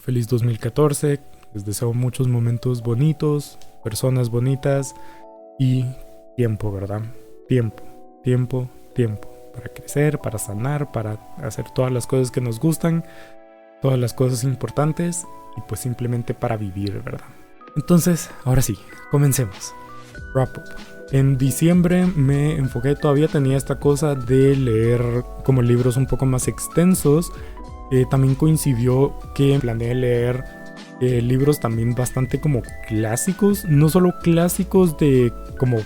feliz 2014. Les deseo muchos momentos bonitos, personas bonitas y tiempo, ¿verdad? Tiempo para crecer, para sanar, para hacer todas las cosas que nos gustan, todas las cosas importantes y pues simplemente para vivir, ¿verdad? Entonces, ahora sí, comencemos. Wrap up. En diciembre me enfoqué, todavía tenía esta cosa de leer como libros un poco más extensos. También coincidió que planeé leer libros también bastante como clásicos, no solo clásicos de como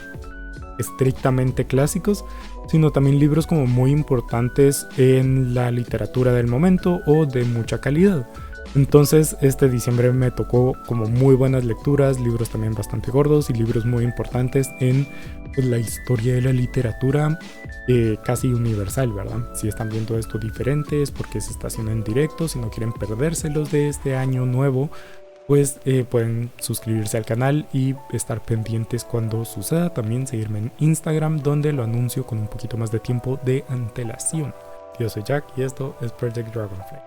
estrictamente clásicos, sino también libros como muy importantes en la literatura del momento o de mucha calidad. Entonces este diciembre me tocó como muy buenas lecturas, libros también bastante gordos y libros muy importantes en pues, la historia de la literatura casi universal, ¿verdad? Si están viendo esto diferente es porque se está haciendo en directo. Si no quieren perdérselos de este año nuevo, pues pueden suscribirse al canal y estar pendientes cuando suceda. También seguirme en Instagram, donde lo anuncio con un poquito más de tiempo de antelación. Yo soy Jack y esto es Project Dragonfly.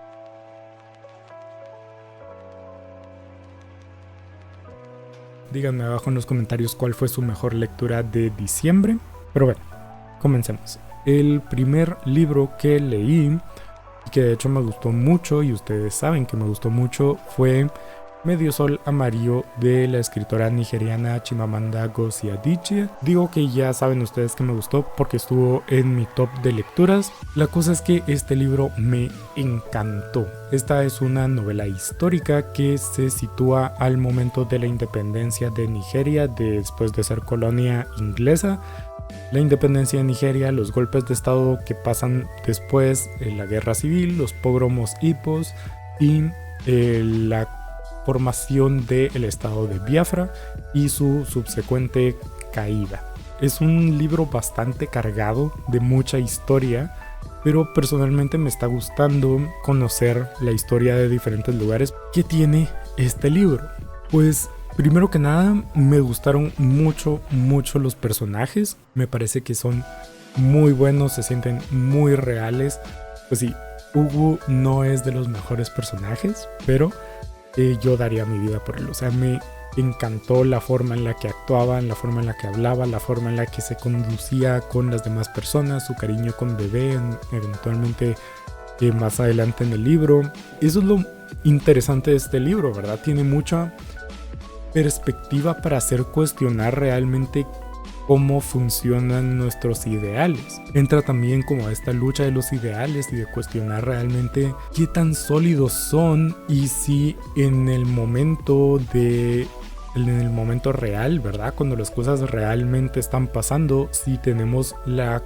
Díganme abajo en los comentarios cuál fue su mejor lectura de diciembre. Pero bueno, comencemos. El primer libro que leí, y que de hecho me gustó mucho, y ustedes saben que me gustó mucho, fue Medio Sol Amarillo de la escritora nigeriana Chimamanda Ngozi Adichie. Digo que ya saben ustedes que me gustó porque estuvo en mi top de lecturas. La cosa es que este libro me encantó. Esta es una novela histórica que se sitúa al momento de la independencia de Nigeria después de ser colonia inglesa. La independencia de Nigeria, los golpes de estado que pasan después, la guerra civil, los pogromos hipos y la formación del estado de Biafra y su subsecuente caída. Es un libro bastante cargado de mucha historia, pero personalmente me está gustando conocer la historia de diferentes lugares que tiene este libro. Pues primero que nada me gustaron mucho los personajes, me parece que son muy buenos, se sienten muy reales. Pues sí, Ugu no es de los mejores personajes, pero yo daría mi vida por él. O sea, me encantó la forma en la que actuaba, la forma en la que hablaba, la forma en la que se conducía con las demás personas, su cariño con Bebé, eventualmente más adelante en el libro. Eso es lo interesante de este libro, ¿verdad? Tiene mucha perspectiva para hacer cuestionar realmente cómo funcionan nuestros ideales. Entra también como a esta lucha de los ideales y de cuestionar realmente qué tan sólidos son y si en el momento real, ¿verdad? Cuando las cosas realmente están pasando, si tenemos la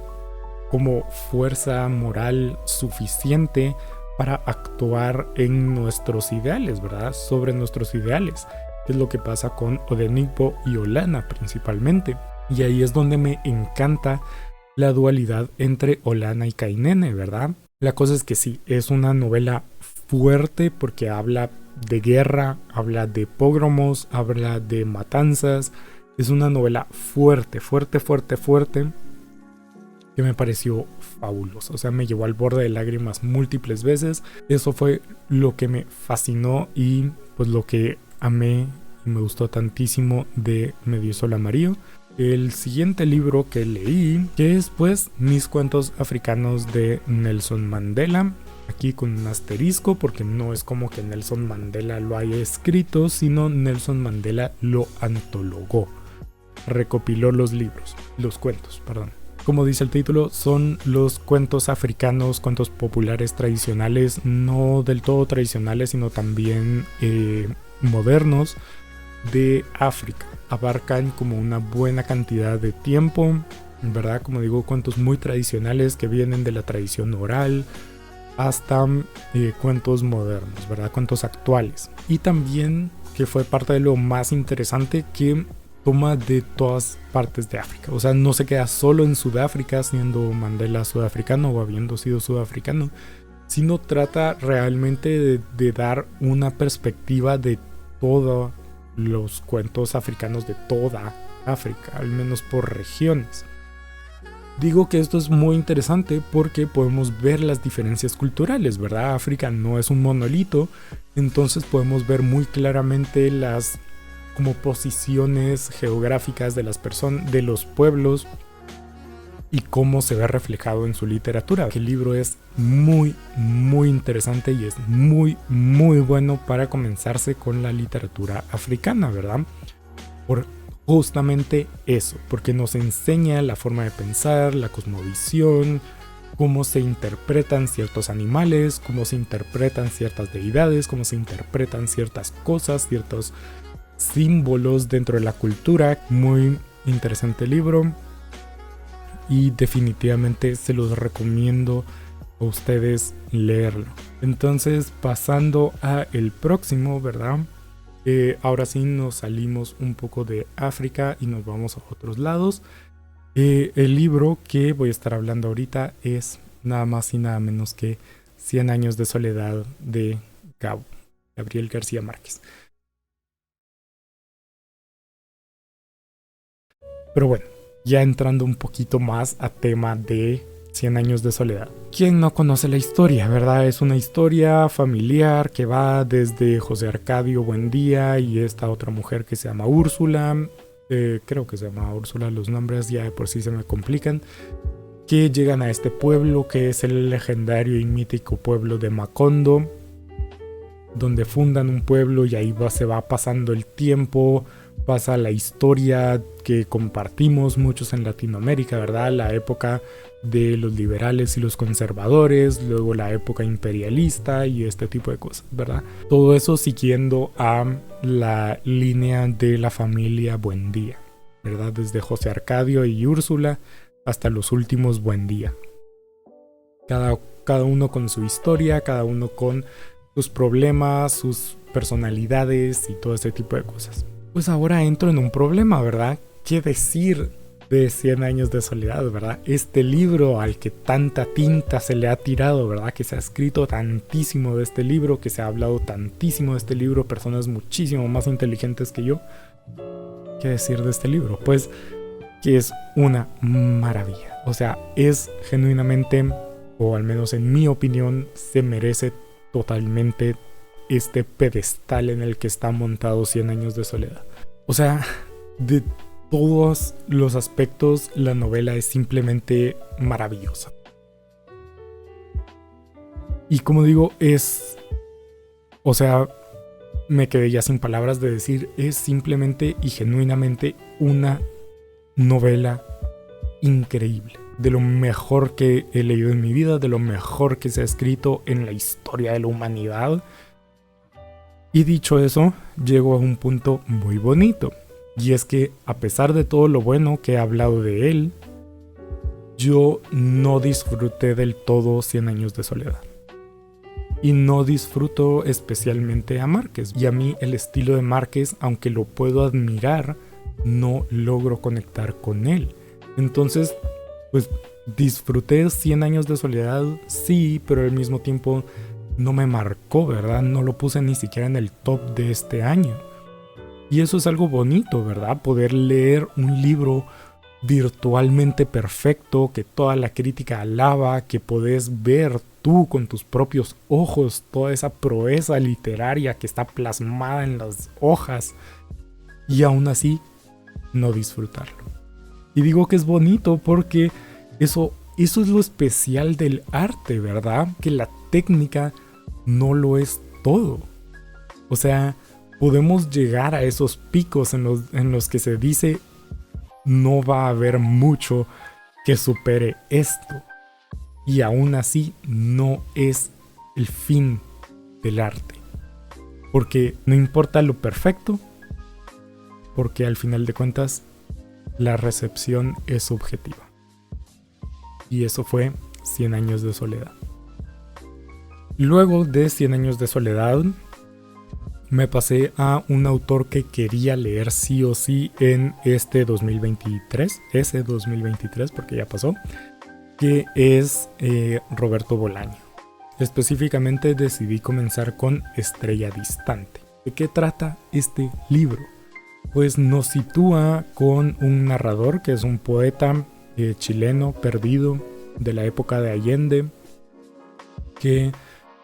como fuerza moral suficiente para actuar en nuestros ideales, ¿verdad? Sobre nuestros ideales. Es lo que pasa con Odenigbo y Olana principalmente. Y ahí es donde me encanta la dualidad entre Olana y Kainene, ¿verdad? La cosa es que sí, es una novela fuerte porque habla de guerra, habla de pogromos, habla de matanzas. Es una novela fuerte, que me pareció fabulosa. O sea, me llevó al borde de lágrimas múltiples veces. Eso fue lo que me fascinó y pues lo que amé y me gustó tantísimo de Medio Sol Amarillo. El siguiente libro que leí, que es pues Mis cuentos africanos de Nelson Mandela, aquí con un asterisco porque no es como que Nelson Mandela lo haya escrito, sino Nelson Mandela lo antologó, recopiló los cuentos. Como dice el título, son los cuentos africanos, cuentos populares tradicionales, no del todo tradicionales, sino también modernos de África. Abarcan como una buena cantidad de tiempo, ¿verdad? Como digo, cuentos muy tradicionales que vienen de la tradición oral hasta cuentos modernos, ¿verdad? Cuentos actuales. Y también, que fue parte de lo más interesante, que toma de todas partes de África. O sea, no se queda solo en Sudáfrica, siendo Mandela sudafricano o habiendo sido sudafricano, sino trata realmente de dar una perspectiva de todos los cuentos africanos de toda África, al menos por regiones. digo que esto es muy interesante porque podemos ver las diferencias culturales, ¿verdad? África no es un monolito, entonces podemos ver muy claramente las como posiciones geográficas de las personas, de los pueblos, y cómo se ve reflejado en su literatura. El libro es muy interesante y es muy bueno para comenzarse con la literatura africana, ¿verdad? Por justamente eso, porque nos enseña la forma de pensar, la cosmovisión, cómo se interpretan ciertos animales, cómo se interpretan ciertas deidades, cómo se interpretan ciertas cosas, ciertos símbolos dentro de la cultura. Muy interesante libro y definitivamente se los recomiendo a ustedes leerlo. Entonces, pasando a el próximo, ¿verdad? Ahora sí nos salimos un poco de África y nos vamos a otros lados. El libro que voy a estar hablando ahorita es nada más y nada menos que 100 años de soledad de Gabriel García Márquez. Pero bueno, ya entrando un poquito más a tema de 100 años de soledad. ¿Quién no conoce la historia, verdad? Es una historia familiar que va desde José Arcadio Buendía y esta otra mujer que se llama Úrsula. Creo que se llama Úrsula, los nombres ya de por sí se me complican. Que llegan a este pueblo que es el legendario y mítico pueblo de Macondo, donde fundan un pueblo y ahí se va pasando el tiempo. Pasa la historia que compartimos muchos en Latinoamérica, ¿verdad? La época de los liberales y los conservadores, luego la época imperialista y este tipo de cosas, ¿verdad? Todo eso siguiendo a la línea de la familia Buendía, ¿verdad? Desde José Arcadio y Úrsula hasta los últimos Buendía. Cada uno con su historia, cada uno con sus problemas, sus personalidades y todo ese tipo de cosas. Pues ahora entro en un problema, ¿verdad? ¿Qué decir de 100 años de soledad, verdad? Este libro al que tanta tinta se le ha tirado, ¿verdad? Que se ha escrito tantísimo de este libro, que se ha hablado tantísimo de este libro, personas muchísimo más inteligentes que yo. ¿Qué decir de este libro? Pues que es una maravilla. O sea, es genuinamente, o al menos en mi opinión, se merece totalmente este pedestal en el que está montado 100 años de soledad. O sea, de todos los aspectos, la novela es simplemente maravillosa. Y como digo, o sea, me quedé ya sin palabras de decir, es simplemente y genuinamente una novela increíble. De lo mejor que he leído en mi vida, de lo mejor que se ha escrito en la historia de la humanidad. Y dicho eso, llego a un punto muy bonito. Y es que, a pesar de todo lo bueno que he hablado de él, yo no disfruté del todo 100 años de soledad. Y no disfruto especialmente a Márquez. Y a mí el estilo de Márquez, aunque lo puedo admirar, no logro conectar con él. Entonces, pues disfruté 100 años de soledad, sí, pero al mismo tiempo no me marcó, ¿verdad? No lo puse ni siquiera en el top de este año. Y eso es algo bonito, ¿verdad? Poder leer un libro virtualmente perfecto, que toda la crítica alaba, que podés ver tú con tus propios ojos toda esa proeza literaria que está plasmada en las hojas, y aún así no disfrutarlo. Y digo que es bonito porque eso es lo especial del arte, ¿verdad? Que la técnica no lo es todo. O sea, podemos llegar a esos picos en los que se dice no va a haber mucho que supere esto. Y aún así no es el fin del arte. Porque no importa lo perfecto, porque al final de cuentas la recepción es subjetiva. Y eso fue 100 años de soledad. Luego de 100 años de soledad, me pasé a un autor que quería leer sí o sí en este 2023, ese 2023 porque ya pasó, que es Roberto Bolaño. Específicamente decidí comenzar con Estrella Distante. ¿De qué trata este libro? Pues nos sitúa con un narrador que es un poeta chileno perdido de la época de Allende, que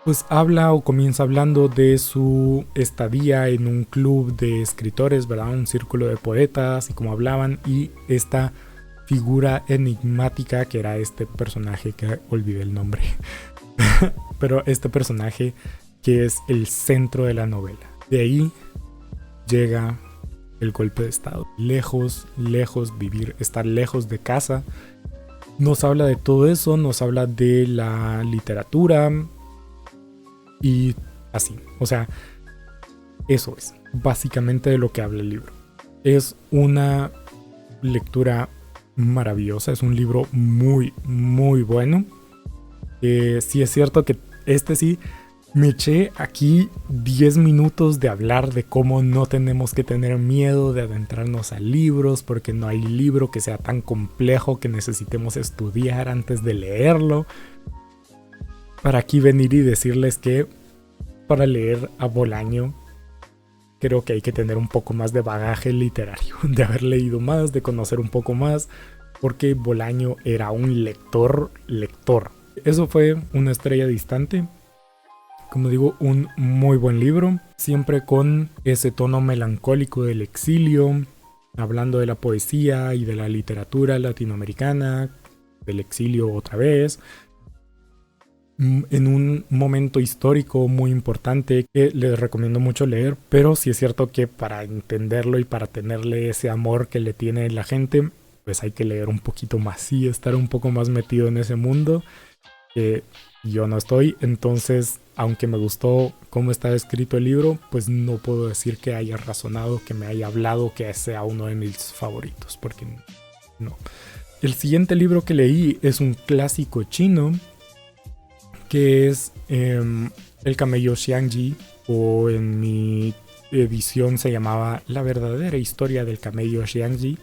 pues habla o comienza hablando de su estadía en un club de escritores, ¿verdad? Un círculo de poetas y cómo hablaban, y esta figura enigmática que era este personaje que olvidé el nombre, pero este personaje que es el centro de la novela. De ahí llega el golpe de estado. Lejos, estar lejos de casa. Nos habla de todo eso, nos habla de la literatura y así. O sea, eso es básicamente de lo que habla el libro. Es una lectura maravillosa, es un libro muy, muy bueno. Sí es cierto que sí me eché aquí 10 minutos de hablar de cómo no tenemos que tener miedo de adentrarnos a libros, porque no hay libro que sea tan complejo que necesitemos estudiar antes de leerlo. Para aquí venir y decirles que para leer a Bolaño creo que hay que tener un poco más de bagaje literario, de haber leído más, de conocer un poco más, porque Bolaño era un lector. Eso fue Una estrella distante. Como digo, un muy buen libro, siempre con ese tono melancólico del exilio, hablando de la poesía y de la literatura latinoamericana, del exilio otra vez, en un momento histórico muy importante que les recomiendo mucho leer, pero sí es cierto que para entenderlo y para tenerle ese amor que le tiene la gente, pues hay que leer un poquito más y estar un poco más metido en ese mundo. Yo no estoy, entonces aunque me gustó cómo está escrito el libro, pues no puedo decir que haya razonado, que me haya hablado, que sea uno de mis favoritos, porque no. El siguiente libro que leí es un clásico chino, que es El camello Xiangji, o en mi edición se llamaba La verdadera historia del camello Xiangji,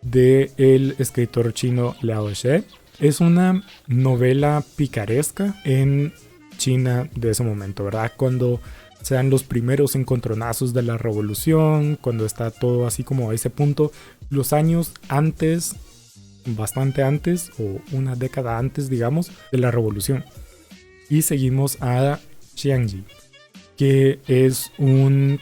de el escritor chino Liao She. Es una novela picaresca en China de ese momento, ¿verdad? Cuando se dan los primeros encontronazos de la revolución, cuando está todo así como a ese punto, los años antes, bastante antes, o una década antes, digamos, de la revolución. Y seguimos a Xiangji, que es un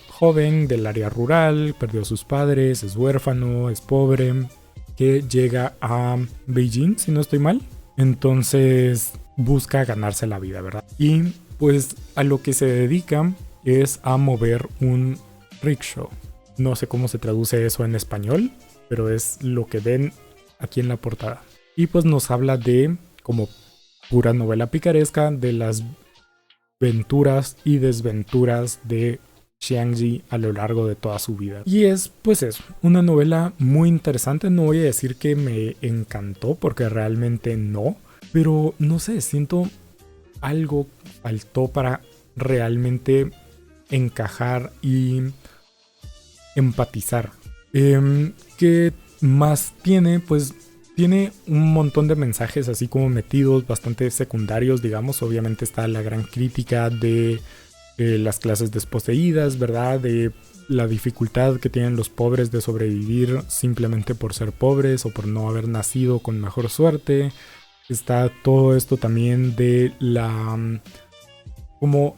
joven del área rural, perdió a sus padres, es huérfano, es pobre, que llega a Beijing, si no estoy mal. Entonces busca ganarse la vida, ¿verdad? Y pues a lo que se dedica es a mover un rickshaw. No sé cómo se traduce eso en español, pero es lo que ven aquí en la portada. Y pues nos habla de, como pura novela picaresca, de las venturas y desventuras de Xiangji a lo largo de toda su vida. Y es, pues eso, una novela muy interesante. No voy a decir que me encantó, porque realmente no, pero no sé, siento algo faltó para realmente encajar y empatizar. ¿Qué más tiene? Pues tiene un montón de mensajes así como metidos, bastante secundarios, digamos. Obviamente está la gran crítica de las clases desposeídas, ¿verdad? De la dificultad que tienen los pobres de sobrevivir simplemente por ser pobres o por no haber nacido con mejor suerte. Está todo esto también de como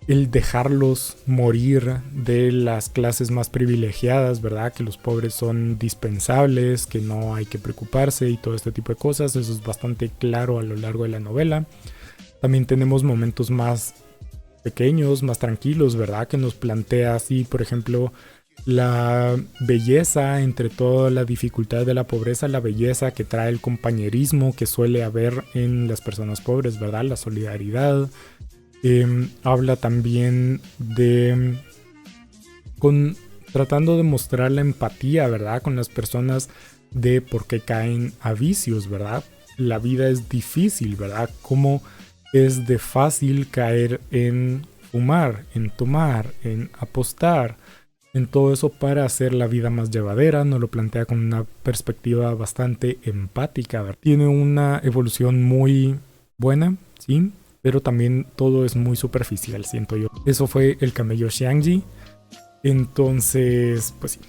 el dejarlos morir de las clases más privilegiadas, ¿verdad? Que los pobres son dispensables, que no hay que preocuparse y todo este tipo de cosas. Eso es bastante claro a lo largo de la novela. También tenemos momentos más pequeños, más tranquilos, ¿verdad? Que nos plantea así, por ejemplo, la belleza entre toda la dificultad de la pobreza, la belleza que trae el compañerismo que suele haber en las personas pobres, ¿verdad? La solidaridad. Habla también de tratando de mostrar la empatía, ¿verdad? Con las personas, de por qué caen a vicios, ¿verdad? La vida es difícil, ¿verdad? Cómo es de fácil caer en fumar, en tomar, en apostar, en todo eso para hacer la vida más llevadera. Nos lo plantea con una perspectiva bastante empática, ¿verdad? Tiene una evolución muy buena, sí, pero también todo es muy superficial, siento yo. Eso fue El camello Xiangji. Entonces, pues sí,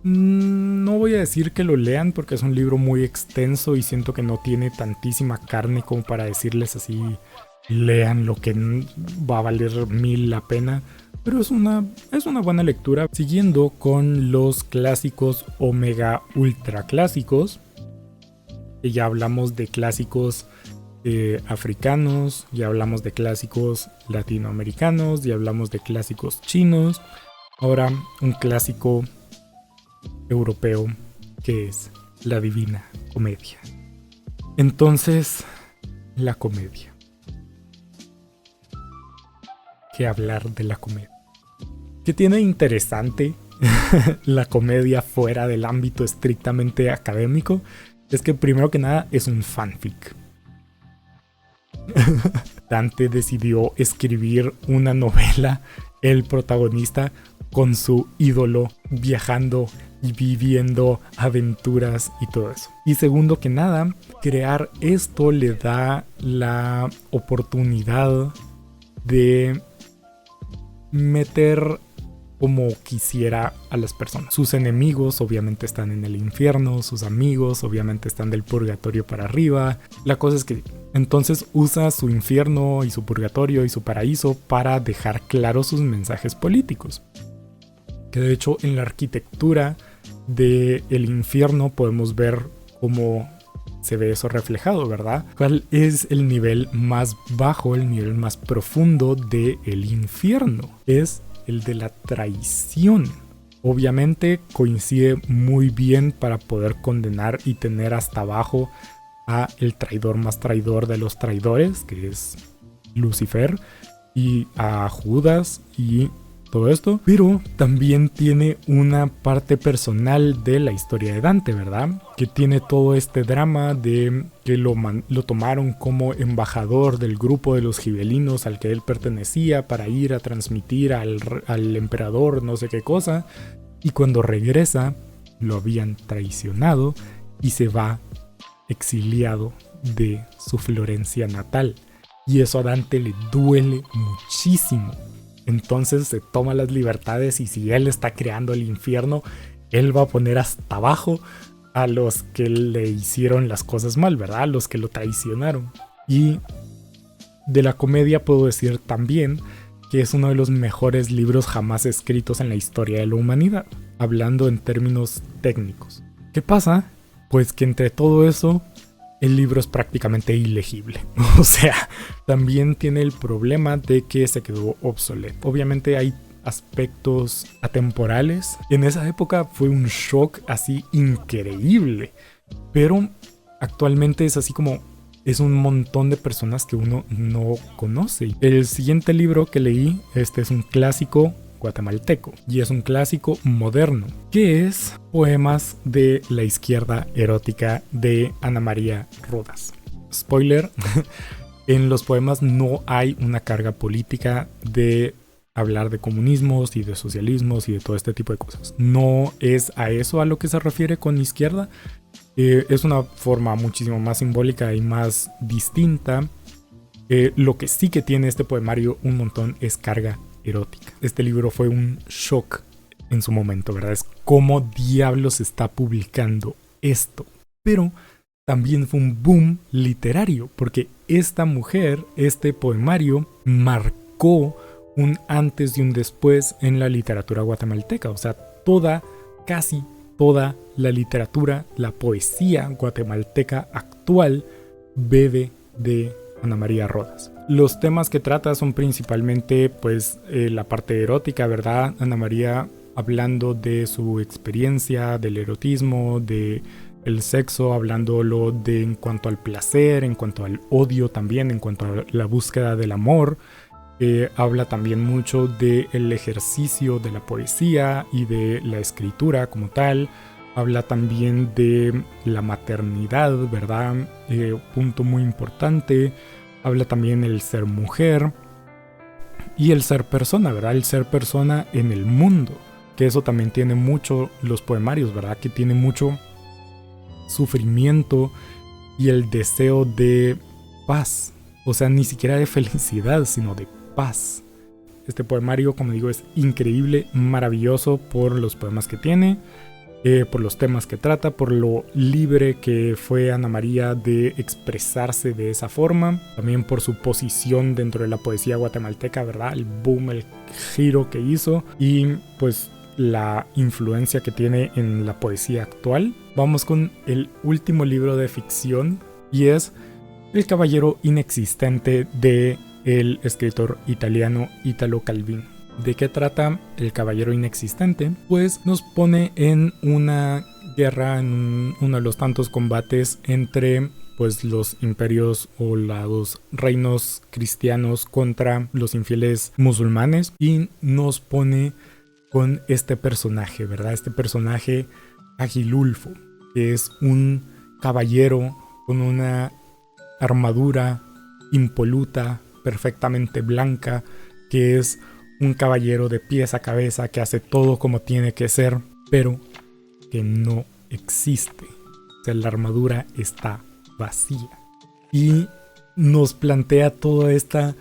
No voy a decir que lo lean porque es un libro muy extenso y siento que no tiene tantísima carne como para decirles así, lean lo que va a valer mil la pena. Pero es una buena lectura. Siguiendo con los clásicos omega ultra clásicos. Y ya hablamos de clásicos africanos, ya hablamos de clásicos latinoamericanos, ya hablamos de clásicos chinos. Ahora un clásico europeo que es la Divina Comedia. Entonces, la comedia. ¿Qué hablar de la comedia? ¿Qué tiene interesante la comedia fuera del ámbito estrictamente académico? Es que primero que nada es un fanfic. Dante decidió escribir una novela, el protagonista, con su ídolo viajando y viviendo aventuras y todo eso. Y segundo que nada, crear esto le da la oportunidad de meter como quisiera a las personas. Sus enemigos obviamente están en el infierno, sus amigos obviamente están del purgatorio para arriba. La cosa es que entonces usa su infierno y su purgatorio y su paraíso para dejar claros sus mensajes políticos. Que de hecho en la arquitectura del infierno podemos ver cómo se ve eso reflejado, ¿verdad? ¿Cuál es el nivel más bajo, el nivel más profundo del infierno? Es el de la traición. Obviamente coincide muy bien para poder condenar y tener hasta abajo a el traidor más traidor de los traidores, que es Lucifer, y a Judas y todo esto, pero también tiene una parte personal de la historia de Dante, ¿verdad? Que tiene todo este drama de que lo tomaron como embajador del grupo de los gibelinos al que él pertenecía para ir a transmitir al emperador no sé qué cosa, y cuando regresa lo habían traicionado y se va exiliado de su Florencia natal, y eso a Dante le duele muchísimo. Entonces se toma las libertades y si él está creando el infierno, él va a poner hasta abajo a los que le hicieron las cosas mal, ¿verdad? A los que lo traicionaron. Y de la comedia puedo decir también que es uno de los mejores libros jamás escritos en la historia de la humanidad, hablando en términos técnicos. ¿Qué pasa? Pues que entre todo eso, el libro es prácticamente ilegible. O sea, también tiene el problema de que se quedó obsoleto. Obviamente hay aspectos atemporales. En esa época fue un shock así increíble. Pero actualmente es así como es un montón de personas que uno no conoce. El siguiente libro que leí, este es un clásico guatemalteco y es un clásico moderno que es Poemas de la Izquierda Erótica de Ana María Rodas. Spoiler, en los poemas no hay una carga política de hablar de comunismos y de socialismos y de todo este tipo de cosas. No es a eso a lo que se refiere con izquierda. Es una forma muchísimo más simbólica y más distinta. Lo que sí que tiene este poemario un montón es carga erótica. Este libro fue un shock en su momento, ¿verdad? Es cómo diablos está publicando esto. Pero también fue un boom literario, porque esta mujer, este poemario, marcó un antes y un después en la literatura guatemalteca. O sea, casi toda la literatura, la poesía guatemalteca actual bebe de Ana María Rodas. Los temas que trata son principalmente pues la parte erótica, ¿verdad? Ana María hablando de su experiencia, del erotismo, de el sexo, hablándolo de en cuanto al placer, en cuanto al odio también, en cuanto a la búsqueda del amor. Habla también mucho del ejercicio de la poesía y de la escritura como tal. Habla también de la maternidad, ¿verdad? Punto muy importante. Habla también el ser mujer y el ser persona, ¿verdad? El ser persona en el mundo. Que eso también tiene mucho los poemarios, ¿verdad? Que tiene mucho sufrimiento y el deseo de paz. O sea, ni siquiera de felicidad, sino de paz. Este poemario, como digo, es increíble, maravilloso por los poemas que tiene. por los temas que trata, por lo libre que fue Ana María de expresarse de esa forma, también por su posición dentro de la poesía guatemalteca, ¿verdad? El boom, el giro que hizo y pues la influencia que tiene en la poesía actual. Vamos con el último libro de ficción y es El caballero inexistente de el escritor italiano Italo Calvino. ¿De qué trata El caballero inexistente? Pues nos pone en una guerra, en uno de los tantos combates entre pues los imperios o los reinos cristianos contra los infieles musulmanes, y nos pone con este personaje, ¿verdad? Este personaje Agilulfo, que es un caballero con una armadura impoluta, perfectamente blanca, que es un caballero de pies a cabeza, que hace todo como tiene que ser, pero que no existe. O sea, la armadura está vacía. Y nos plantea toda esta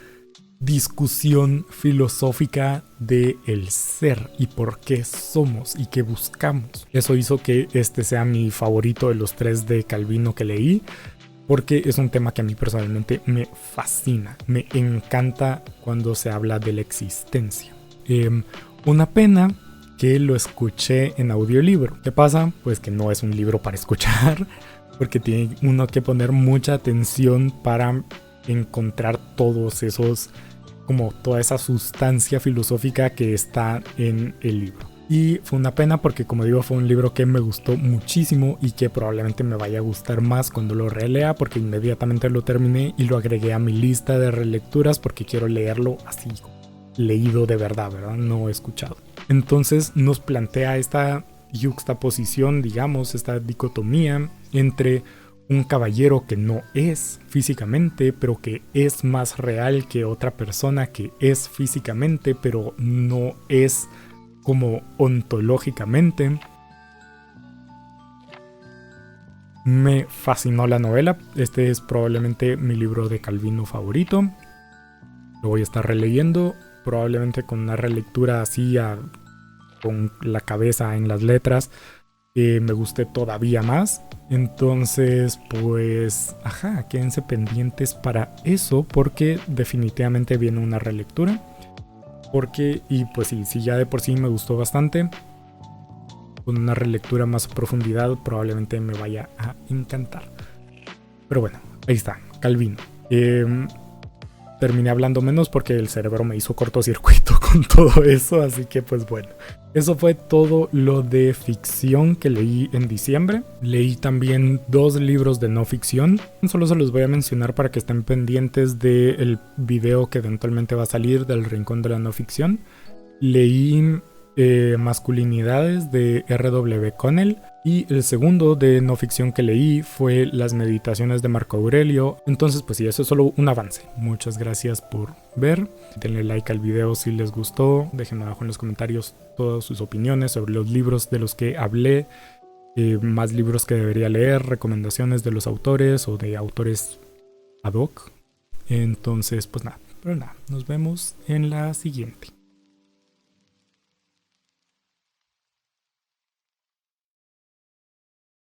discusión filosófica de el ser y por qué somos y qué buscamos. Eso hizo que este sea mi favorito de los 3 de Calvino que leí, porque es un tema que a mí personalmente me fascina, me encanta cuando se habla de la existencia. Una pena que lo escuché en audiolibro. ¿Qué pasa? Pues que no es un libro para escuchar, porque tiene uno que poner mucha atención para encontrar todos esos, como toda esa sustancia filosófica que está en el libro. Y fue una pena porque, como digo, fue un libro que me gustó muchísimo y que probablemente me vaya a gustar más cuando lo relea, porque inmediatamente lo terminé y lo agregué a mi lista de relecturas porque quiero leerlo así, leído de verdad, ¿verdad? No escuchado. Entonces nos plantea esta yuxtaposición, digamos, esta dicotomía entre un caballero que no es físicamente, pero que es más real que otra persona que es físicamente, pero no es como ontológicamente. Me fascinó la novela. Este es probablemente mi libro de Calvino favorito. Lo voy a estar releyendo, probablemente con una relectura así con la cabeza en las letras, me guste todavía más. Entonces pues quédense pendientes para eso, porque definitivamente viene una relectura. Y pues sí, ya de por sí me gustó bastante, con una relectura más a profundidad probablemente me vaya a encantar. Pero bueno, ahí está, Calvino. Terminé hablando menos porque el cerebro me hizo cortocircuito con todo eso, así que pues bueno. Eso fue todo lo de ficción que leí en diciembre. Leí también 2 libros de no ficción. Solo se los voy a mencionar para que estén pendientes del video que eventualmente va a salir del Rincón de la No Ficción. Leí Masculinidades de R.W. Connell, y el segundo de no ficción que leí fue Las Meditaciones de Marco Aurelio. Entonces pues sí, eso es solo un avance. Muchas gracias por ver, denle like al video si les gustó, déjenme abajo en los comentarios todas sus opiniones sobre los libros de los que hablé, más libros que debería leer, recomendaciones de los autores o de autores ad hoc. Entonces pues nada, nos vemos en la siguiente.